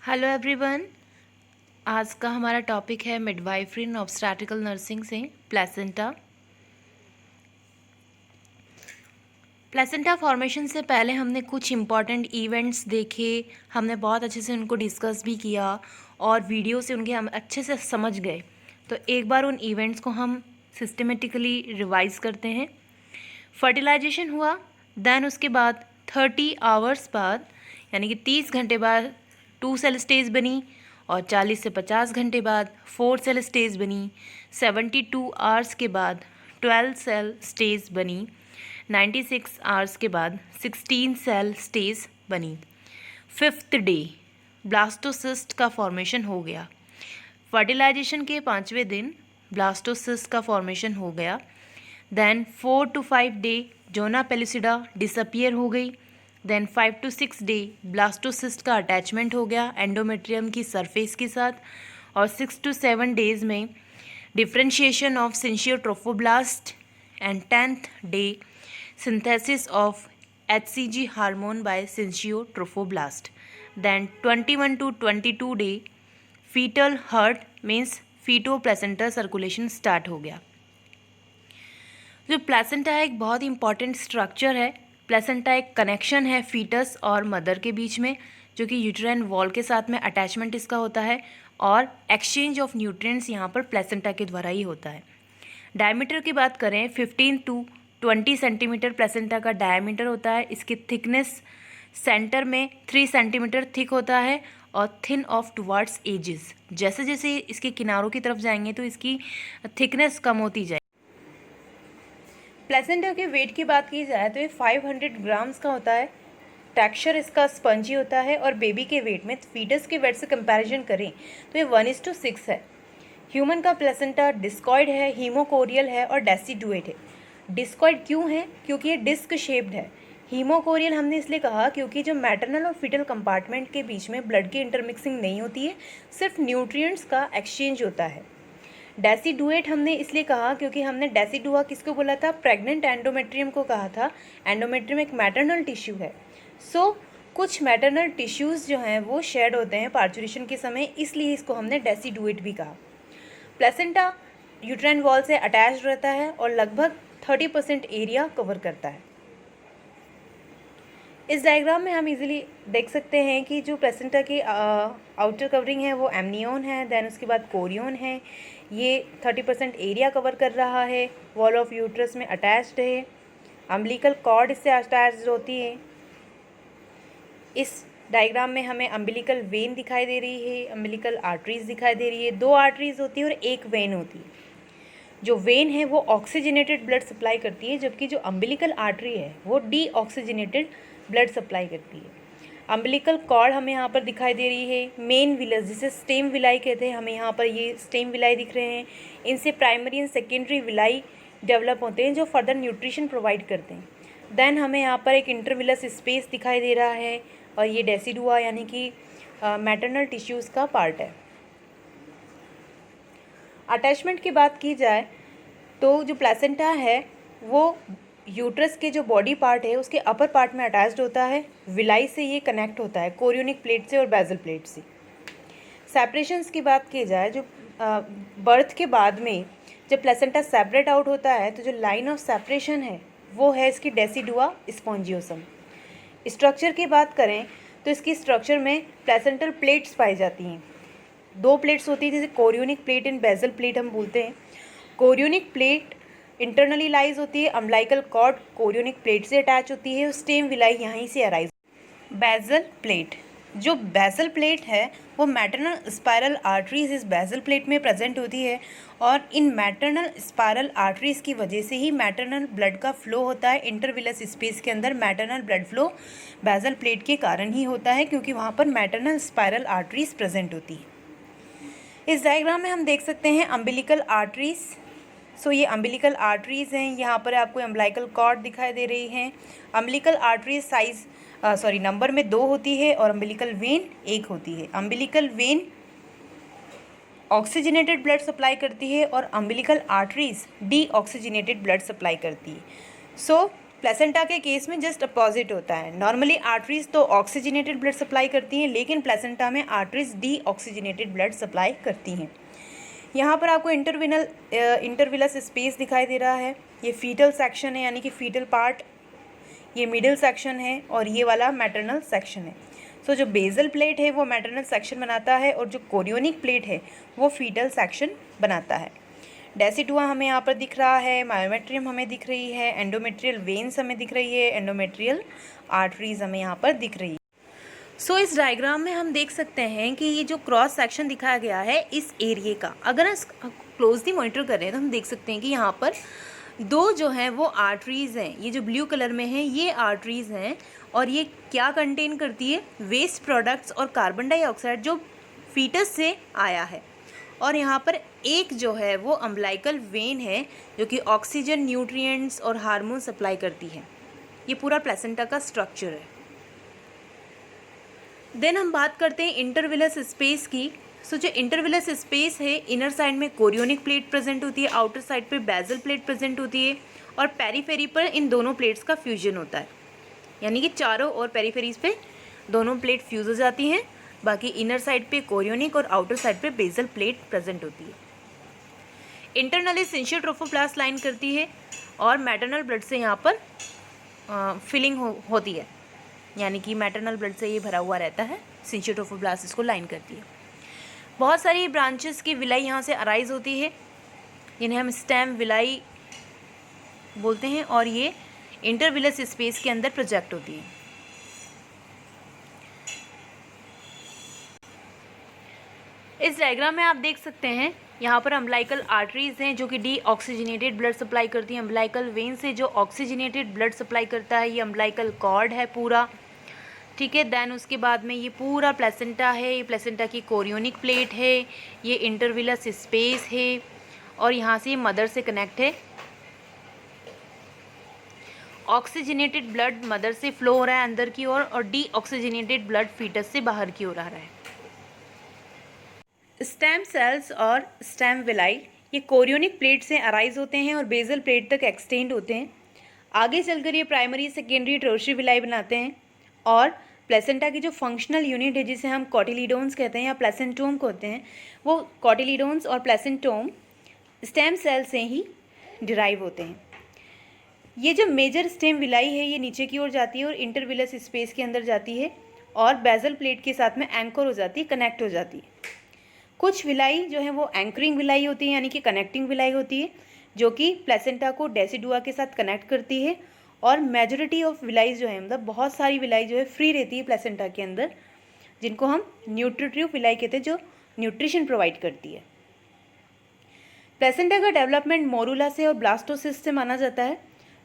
Hello everyone. आज का हमारा टॉपिक है मिडवाइफरी एंड ऑब्स्टेट्रिकल नर्सिंग से प्लेसेंटा। प्लेसेंटा फॉर्मेशन से पहले हमने कुछ इम्पॉर्टेंट इवेंट्स देखे, हमने बहुत अच्छे से उनको डिस्कस भी किया और वीडियो से उनके हम अच्छे से समझ गए। तो एक बार उन इवेंट्स को हम सिस्टमेटिकली रिवाइज करते हैं। फर्टिलाइजेशन हुआ, देन उसके बाद 30 आवर्स बाद यानी कि 30 घंटे बाद 2 सेल स्टेज बनी और 40 से 50 घंटे बाद 4 सेल स्टेज बनी। 72 आवर्स के बाद 12 सेल स्टेज बनी। 96 आवर्स के बाद 16 सेल स्टेज बनी। 5th डे ब्लास्टोसिस्ट का फॉर्मेशन हो गया। फर्टिलाइजेशन के 5वें दिन ब्लास्टोसिस्ट का फॉर्मेशन हो गया। Then 4 to 5 day zona pellucida disappear हो गई। देन 5 to 6 डे ब्लास्टोसिस्ट का अटैचमेंट हो गया एंडोमेट्रियम की सरफेस के साथ। और 6 to 7 डेज में differentiation of syncytiotrophoblast and 10th day synthesis of HCG hormone by syncytiotrophoblast. Then 21 to 22 day foetal heart means feto placenta circulation start हो गया। जो प्लेसेंटा है एक बहुत इंपॉर्टेंट स्ट्रक्चर है। प्लेसेंटा एक कनेक्शन है फीटस और मदर के बीच में, जो कि यूट्राइन वॉल के साथ में अटैचमेंट इसका होता है और एक्सचेंज ऑफ न्यूट्रिएंट्स यहाँ पर प्लेसेंटा के द्वारा ही होता है। डायमीटर की बात करें 15 to 20 सेंटीमीटर प्लेसेंटा का डायमीटर होता है। इसकी थिकनेस सेंटर में 3 सेंटीमीटर थिक होता है और थिन ऑफ टुवर्ड्स एजेस। जैसे जैसे इसके किनारों की तरफ जाएंगे तो इसकी थिकनेस कम होती जाएगी। प्लेसेंटा के वेट की बात की जाए तो ये 500 ग्राम्स का होता है। टेक्सचर इसका स्पंजी होता है और बेबी के वेट में फीटस के वेट से कंपैरिजन करें तो ये 1:6 है। ह्यूमन का प्लेसेंटा डिस्कॉइड है, हीमोकोरियल है और डेसिडुएट है। डिस्कॉइड क्यों है? क्योंकि ये डिस्क शेप्ड है। हीमोकोरियल हमने इसलिए कहा क्योंकि जो मैटरनल और फीटल कंपार्टमेंट के बीच में ब्लड की इंटरमिक्सिंग नहीं होती है, सिर्फ न्यूट्रिएंट्स का एक्सचेंज होता है। डेसिडुएट हमने इसलिए कहा क्योंकि हमने डेसिडुआ किसको बोला था? प्रेग्नेंट एंडोमेट्रियम को कहा था। एंडोमेट्रियम एक मैटरनल टिश्यू है। कुछ मैटरनल टिश्यूज़ जो हैं वो शेड होते हैं पार्चुरेशन के समय, इसलिए इसको हमने डेसिडुएट भी कहा। प्लेसेंटा यूट्राइन वॉल से अटैच्ड रहता है और लगभग 30% एरिया कवर करता है। इस डायग्राम में हम इजीली देख सकते हैं कि जो प्लेसेंटा की आउटर कवरिंग है वो एमनियोन है, देन उसके बाद कोरियोन है। ये 30% एरिया कवर कर रहा है, वॉल ऑफ यूट्रस में अटैच्ड है, अम्बिलिकल कॉर्ड इससे अटैच्ड होती है। इस डायग्राम में हमें अम्बिलिकल वेन दिखाई दे रही है, अम्बिलिकल आर्टरीज दिखाई दे रही है। 2 आर्टरीज होती है और 1 वेन होती है। जो वेन है वो ऑक्सीजनेटेड ब्लड सप्लाई करती है, जबकि जो अम्बिलिकल आर्टरी है वो डीऑक्सीजनेटेड ब्लड सप्लाई करती है। अम्बिलिकल कॉर्ड हमें यहाँ पर दिखाई दे रही है। मेन विलस जिसे स्टेम विलाई कहते हैं, हमें यहाँ पर ये स्टेम विलाई दिख रहे हैं। इनसे primary and secondary villi develop होते हैं जो फर्दर न्यूट्रिशन प्रोवाइड करते हैं। देन हमें यहाँ पर एक इंटरविलस स्पेस दिखाई दे रहा है और ये डेसिडुआ यानी कि मैटरनल टिश्यूज़ का पार्ट है। अटैचमेंट की बात की जाए तो जो प्लेसेंटा है वो यूट्रस के जो बॉडी पार्ट है उसके अपर पार्ट में अटैच्ड होता है। विलाई से ये कनेक्ट होता है कोरियोनिक प्लेट से और बेजल प्लेट से। सेपरेशंस की बात की जाए, जो बर्थ के बाद में जब प्लेसेंटा सेपरेट आउट होता है तो जो लाइन ऑफ सेपरेशन है वो है इसकी डेसिडुआ स्पॉन्जियोसम। स्ट्रक्चर की बात करें तो इसकी स्ट्रक्चर में प्लेसेंटल प्लेट्स पाई जाती हैं। 2 प्लेट्स होती है जिसे chorionic plate and basal plate हम बोलते हैं। कोरियोनिक प्लेट इंटरनली लाइज होती है, अम्बिलिकल कॉर्ड कोरियोनिक प्लेट से अटैच होती है और स्टेम विलाई यहीं से अराइज। बेजल प्लेट, जो बेजल प्लेट है वो मैटरनल स्पायरल आर्टरीज इस बेजल प्लेट में प्रेजेंट होती है और इन मैटरनल स्पायरल आर्टरीज की वजह से ही मैटरनल ब्लड का फ्लो होता है। इंटरविलस स्पेस के अंदर maternal blood flow basal plate के कारण ही होता है, क्योंकि वहाँ पर मैटरनल स्पायरल आर्टरीज प्रेजेंट होती है। इस डायग्राम में हम देख सकते हैं अम्बिलिकल आर्टरीज। ये अम्बिलिकल आर्टरीज़ हैं। यहाँ पर आपको अम्बिलिकल कॉर्ड दिखाई दे रही हैं। अम्बिलिकल आर्टरीज नंबर में 2 होती है और अम्बिलिकल वेन 1 होती है। Umbilical when oxygenated blood supply करती है और umbilical arteries deoxygenated blood supply करती है। प्लेसेंटा के केस में जस्ट अपोजिट होता है। नॉर्मली आर्टरीज तो ऑक्सीजनेटेड ब्लड सप्लाई करती हैं, लेकिन प्लेसेंटा में arteries D oxygenated blood supply करती हैं। यहाँ पर आपको इंटरविलस स्पेस दिखाई दे रहा है। ये फीटल सेक्शन है, यानी कि फीटल पार्ट, ये मिडिल सेक्शन है और ये वाला मैटरनल सेक्शन है। सो जो बेजल प्लेट है वो मैटरनल सेक्शन बनाता है और जो कोरियोनिक प्लेट है वो फीटल सेक्शन बनाता है। डेसिडुआ हमें यहाँ पर दिख रहा है, मायोमेट्रियम हमें दिख रही है, एंडोमेट्रियल वेन्स हमें दिख रही है, एंडोमेट्रियल आर्टरीज हमें यहाँ पर दिख रही है। सो इस डायग्राम में हम देख सकते हैं कि ये जो क्रॉस सेक्शन दिखाया गया है इस एरिए का, अगर हम क्लोजली मॉनिटर कर रहे हैं तो हम देख सकते हैं कि यहाँ पर दो जो हैं वो आर्टरीज़ हैं। ये जो ब्लू कलर में है ये आर्टरीज़ हैं और ये क्या कंटेन करती है, वेस्ट प्रोडक्ट्स और कार्बन डाइऑक्साइड जो फीटस से आया है। और यहाँ पर एक जो है वो अम्बिलिकल वेन है जो कि ऑक्सीजन, न्यूट्रिएंट्स और हार्मोन सप्लाई करती है। ये पूरा प्लेसेंटा का स्ट्रक्चर है। देन हम बात करते हैं इंटरविलस स्पेस की। सो जो इंटरविलस स्पेस है, इनर साइड में कोरियोनिक प्लेट प्रेजेंट होती है, आउटर साइड पे बेजल प्लेट प्रेजेंट होती है और पेरीफेरी पर इन दोनों प्लेट्स का फ्यूजन होता है, यानी कि चारों और पेरीफेरीज पे दोनों प्लेट फ्यूज हो जाती हैं। बाकी इनर साइड पे कोरियोनिक और आउटर साइड पे बेजल प्लेट प्रेजेंट होती है। इंटरनली सिंशियल ट्रोफोप्लास्ट लाइन करती है और मैटरनल ब्लड से यहाँ पर फिलिंग होती है, यानी कि मैटरनल ब्लड से ये भरा हुआ रहता है। सिंशियल ट्रोफोप्लास्ट इसको लाइन करती है। बहुत सारी ब्रांचेस की विलाई यहाँ से अराइज होती है, जिन्हें हम स्टेम विलाई बोलते हैं, और ये इंटरविलस स्पेस के अंदर प्रोजेक्ट होती है। इस डायग्राम में आप देख सकते हैं यहाँ पर अम्बिलिकल आर्टरीज हैं जो कि डी ऑक्सीजनेटेड ब्लड सप्लाई करती हैं। अम्बिलिकल वेन से जो ऑक्सीजनेटेड ब्लड सप्लाई करता है ये अम्बिलिकल कॉर्ड है पूरा, ठीक है। देन उसके बाद में ये पूरा प्लेसेंटा है, ये प्लेसेंटा की कोरियोनिक प्लेट है, ये इंटरविलस स्पेस है और यहाँ से ये मदर से कनेक्ट है। ऑक्सीजनेटेड ब्लड मदर से फ्लो हो रहा है अंदर की ओर और डी ऑक्सीजनेटेड ब्लड फीटस से बाहर की ओर आ रहा है। स्टेम सेल्स और स्टेम विलाई ये कोरियोनिक प्लेट से अराइज होते हैं और बेजल प्लेट तक एक्सटेंड होते हैं। आगे चलकर ये प्राइमरी, सेकेंडरी, टर्शियरी विलाई बनाते हैं और प्लेसेंटा की जो फंक्शनल यूनिट है जिसे हम कॉटिलीडोन्स कहते हैं या प्लेसेंटोम कहते हैं, वो कॉटिलीडोन्स और प्लेसेंटोम स्टेम सेल से ही डिराइव होते हैं। ये जो मेजर स्टेम विलाई है ये नीचे की ओर जाती है और इंटरविलस स्पेस के अंदर जाती है और बेजल प्लेट के साथ में एंकर हो जाती है, कनेक्ट हो जाती है। कुछ विलाई जो है वो एंकरिंग विलाई होती है, यानी कि कनेक्टिंग विलाई होती है, जो कि प्लेसेंटा को डेसिडुआ के साथ कनेक्ट करती है। और मेजॉरिटी ऑफ विलाईज जो है, मतलब बहुत सारी विलाई जो है फ्री रहती है प्लेसेंटा के अंदर, जिनको हम न्यूट्रिटिव विलाई कहते हैं, जो न्यूट्रिशन प्रोवाइड करती है। प्लेसेंटा का डेवलपमेंट मोरूला से और ब्लास्टोसिस्ट से माना जाता है।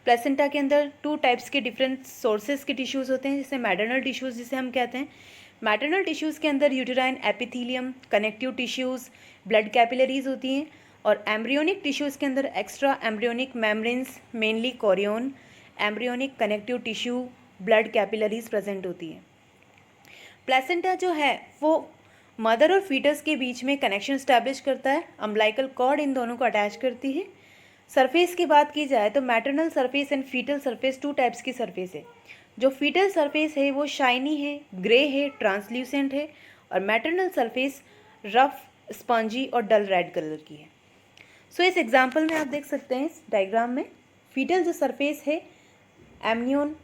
प्लेसेंटा के अंदर 2 टाइप्स के डिफरेंट सोर्सेज के टिश्यूज़ होते हैं, जिसे मैटरनल टिश्यूज़ जिसे हम कहते हैं। मैटरनल टिश्यूज़ के अंदर uterine epithelium, connective tissues, blood capillaries होती हैं और एम्ब्रियोनिक टिश्यूज़ के अंदर extra embryonic membranes, mainly chorion, embryonic connective tissue, blood capillaries present होती है। प्लेसेंटा जो है वो मदर और फीटस के बीच में कनेक्शन स्टैब्लिश करता है, अम्बिलिकल कॉर्ड इन दोनों को अटैच करती है। सरफेस की बात की जाए तो maternal surface and fetal surface 2 types की सरफेस है। जो फीटल सरफेस है वो शाइनी है, ग्रे है, ट्रांसल्यूसेंट है और मैटरनल सरफेस रफ, स्पंजी और डल रेड कलर की है। सो इस एग्जांपल में आप देख सकते हैं इस डायग्राम में फीटल जो सरफेस है एमनियोन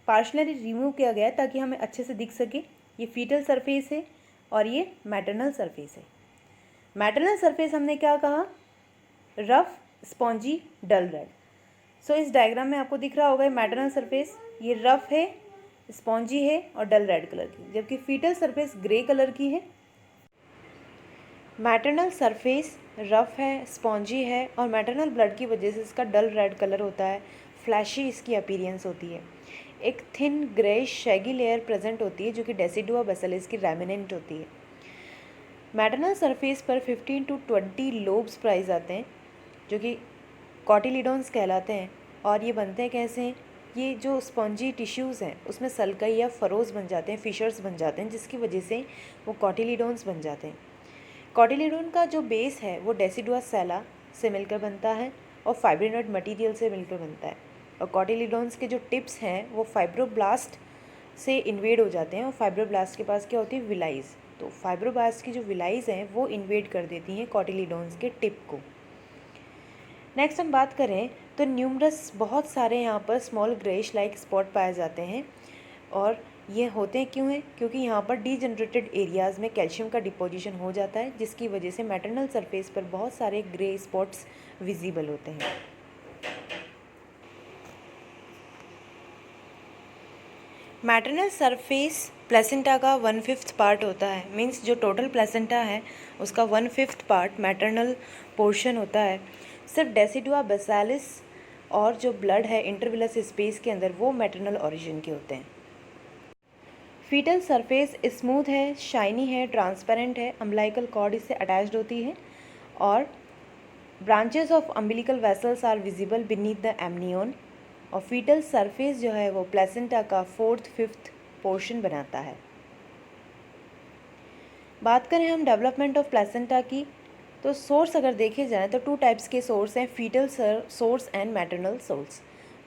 पार्शली रिमूव किया गया है ताकि हमें अच्छे से दिख सके। ये फीटल सरफेस है और ये मैटरनल सरफेस है। मैटरनल सरफेस हमने क्या कहा, रफ, स्पॉन्जी, डल रेड। सो इस डायग्राम में आपको दिख रहा होगा मैटरनल सरफेस ये रफ है, स्पॉन्जी है और डल रेड कलर की, जबकि फीटल सरफेस ग्रे कलर की है। मैटरनल सरफेस रफ है, स्पॉन्जी है और मैटरनल ब्लड की वजह से इसका डल रेड कलर होता है, फ्लैशी इसकी अपीयरेंस होती है। एक thin greyish Shaggy layer present होती है जो कि डेसिडुआ बेसिलस की रेमिनेंट होती है। मैटरनल सरफेस पर 15 to 20 लोब्स पाए जाते हैं जो कि कॉटिलीडोन्स कहलाते हैं और ये बनते हैं कैसे, ये जो स्पॉन्जी टिश्यूज़ हैं उसमें सल्कई या फरोज बन जाते हैं, फिशर्स बन जाते हैं, जिसकी वजह से वो कॉटिलीडोन्स बन जाते हैं। कॉटिलीडोन का जो बेस है वो डेसिडुआ सेला से मिलकर बनता है और फाइब्रिनोइड मटेरियल से मिलकर बनता है। और कॉटिलिडोन्स के जो टिप्स हैं वो फाइब्रोब्लास्ट से इन्वेड हो जाते हैं और फाइब्रोब्लास्ट के पास क्या होती है, विलाइज। तो फाइब्रोब्लास्ट की जो विलाइज हैं वो इन्वेड कर देती हैं कॉटिलिडोन्स के टिप को। नेक्स्ट हम बात करें तो न्यूमरस बहुत सारे यहाँ पर स्मॉल ग्रेश लाइक स्पॉट पाए जाते हैं और ये होते क्यों हैं, क्योंकि यहाँ पर डीजनरेटेड एरियाज़ में कैल्शियम का डिपोजिशन हो जाता है, जिसकी वजह से मैटरनल सरफेस पर बहुत सारे ग्रे स्पॉट्स विजिबल होते हैं। मैटरनल सरफेस प्लेसेंटा का 1/5 पार्ट होता है, मींस जो टोटल प्लेसेंटा है उसका 1/5 पार्ट मैटरनल पोर्शन होता है। सिर्फ डेसिडुआ बेसालिस और जो ब्लड है इंटरविलस स्पेस के अंदर वो मैटरनल ओरिजिन के होते हैं। फीटल सरफेस स्मूथ है, शाइनी है, ट्रांसपेरेंट है, अम्बिलिकल कॉर्ड इससे अटैच्ड होती है और branches of umbilical vessels are visible beneath the amnion. और फीटल सरफेस जो है वो प्लेसेंटा का 4th-5th पोर्शन बनाता है। बात करें हम डेवलपमेंट ऑफ प्लेसेंटा की, तो सोर्स अगर देखे जाएँ तो 2 टाइप्स के सोर्स हैं, fetal source and maternal source.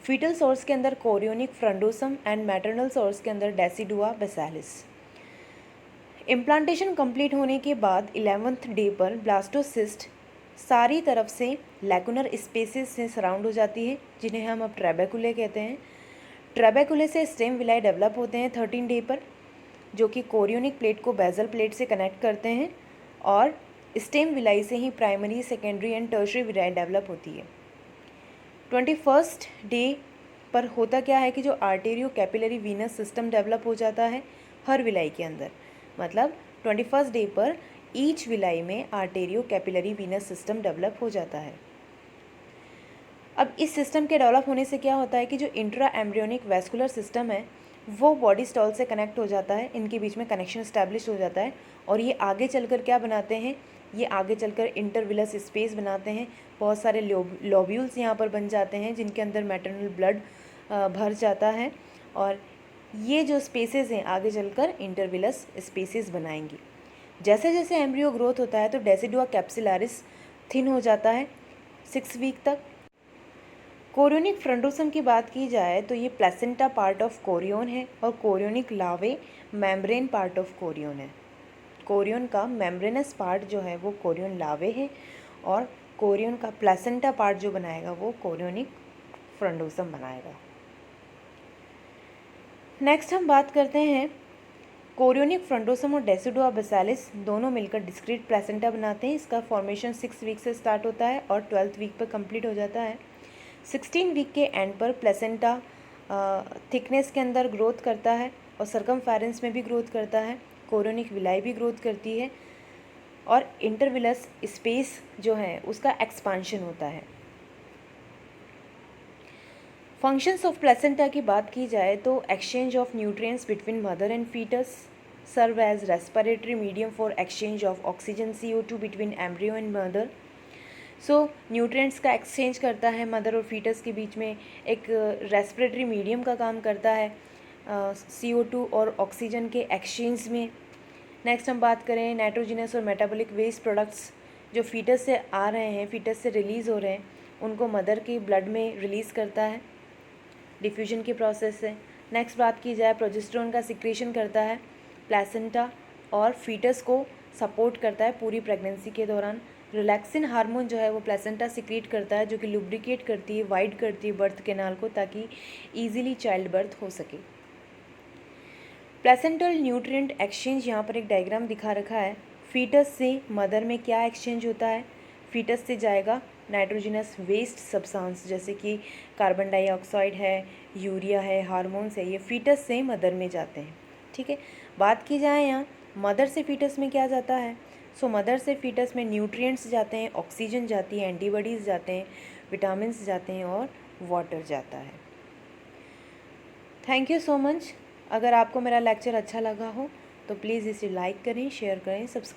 Fetal source के अंदर chorionic frondosum and maternal source के अंदर डेसिडुआ बेसालिस। इम्प्लांटेशन कंप्लीट होने के बाद 11th डे पर ब्लास्टोसिस्ट सारी तरफ से लैकुनर स्पेसेस से सराउंड हो जाती है, जिन्हें हम अब ट्रेबेकुले कहते हैं। ट्रेबेकुले से स्टेम विलाई डेवलप होते हैं 13 डे पर, जो कि कोरियोनिक प्लेट को बेजल प्लेट से कनेक्ट करते हैं और स्टेम विलाई से ही primary, secondary and tertiary villi develop होती है। 21st डे पर होता क्या है कि जो आर्टेरियो कैपिलरी वीनस सिस्टम डेवलप हो जाता है हर विलाई के अंदर, मतलब 21st डे पर ईच विलाई में आर्टेरियो कैपिलरी वीनस सिस्टम डेवलप हो जाता है। अब इस सिस्टम के डेवलप होने से क्या होता है कि जो इंट्रा एम्ब्रियोनिक वैस्कुलर सिस्टम है वो बॉडी स्टॉल से कनेक्ट हो जाता है, इनके बीच में कनेक्शन इस्टेब्लिश हो जाता है और ये आगे चलकर क्या बनाते हैं, ये आगे चलकर इंटरविलस स्पेस बनाते हैं। बहुत सारे लोब्यूल्स यहाँ पर बन जाते हैं जिनके अंदर मैटरनल ब्लड भर जाता है और ये जो स्पेसेस हैं आगे चलकर इंटरविलस स्पेसेस बनाएंगी। जैसे जैसे एम्ब्रियो ग्रोथ होता है तो डेसिडुआ कैप्सिलारिस थिन हो जाता है 6 वीक तक। कोरियोनिक फ्रंडोसम की बात की जाए तो ये प्लेसेंटा पार्ट ऑफ कोरियोन है और कोरियोनिक लावे मेम्ब्रेन पार्ट ऑफ कोरियोन है। कोरियोन का मेम्ब्रेनस पार्ट जो है वो कोरियोन लावे है और कोरियोन का प्लेसेंटा पार्ट जो बनाएगा वो कोरियोनिक फ्रंडोसम बनाएगा। नेक्स्ट हम बात करते हैं कोरियोनिक फ्रंडोसम और डेसिडुआ बेसालिस दोनों मिलकर डिस्क्रीट प्लेसेंटा बनाते हैं। इसका फॉर्मेशन 6 वीक से स्टार्ट होता है और 12th वीक पर कंप्लीट हो जाता है। 16 वीक के एंड पर प्लेसेंटा थिकनेस के अंदर ग्रोथ करता है और सर्कमफेरेंस में भी ग्रोथ करता है, कोरियोनिक विलाई भी ग्रोथ करती है और इंटरविलस स्पेस जो है उसका एक्सपांशन होता है। फंक्शंस ऑफ प्लेसेंटा की बात की जाए तो exchange of nutrients between mother and fetus, serve as respiratory medium for exchange of oxygen CO2 between embryo and mother. So nutrients का एक्सचेंज करता है मदर और फीटस के बीच में, एक रेस्पिरेटरी मीडियम का काम करता है CO2 और ऑक्सीजन के एक्सचेंज में। नेक्स्ट हम बात करें नाइट्रोजिनस और मेटाबॉलिक वेस्ट प्रोडक्ट्स जो फीटस से आ रहे हैं, फीटस से रिलीज़ हो रहे हैं, उनको मदर के ब्लड में रिलीज़ करता है डिफ्यूजन के प्रोसेस से। नेक्स्ट बात की जाए प्रोजेस्टेरोन का सिक्रेशन करता है प्लेसेंटा और फीटस को सपोर्ट करता है पूरी प्रेगनेंसी के दौरान। रिलैक्सिन हार्मोन जो है वो प्लेसेंटा सिक्रीट करता है जो कि लुब्रिकेट करती है, वाइड करती है बर्थ कैनाल को ताकि ईजिली चाइल्ड बर्थ हो सके। प्लेसेंटल न्यूट्रिएंट एक्सचेंज यहाँ पर एक डायग्राम दिखा रखा है। फीटस से मदर में क्या एक्सचेंज होता है, फीटस से जाएगा नाइट्रोजिनस वेस्ट सब्सटेंस जैसे कि कार्बन डाइऑक्साइड है, यूरिया है, हार्मोन्स है, ये फीटस से मदर में जाते हैं। ठीक है, बात की जाए यहाँ मदर से फीटस में क्या जाता है, सो मदर से फीटस में न्यूट्रिएंट्स जाते हैं, ऑक्सीजन जाती है, एंटीबॉडीज़ जाते हैं, विटामिन्स जाते हैं और वाटर जाता है। Thank you so much. अगर आपको मेरा लेक्चर अच्छा लगा हो तो प्लीज़ इसे लाइक करें, शेयर करें, सब्सक्राइब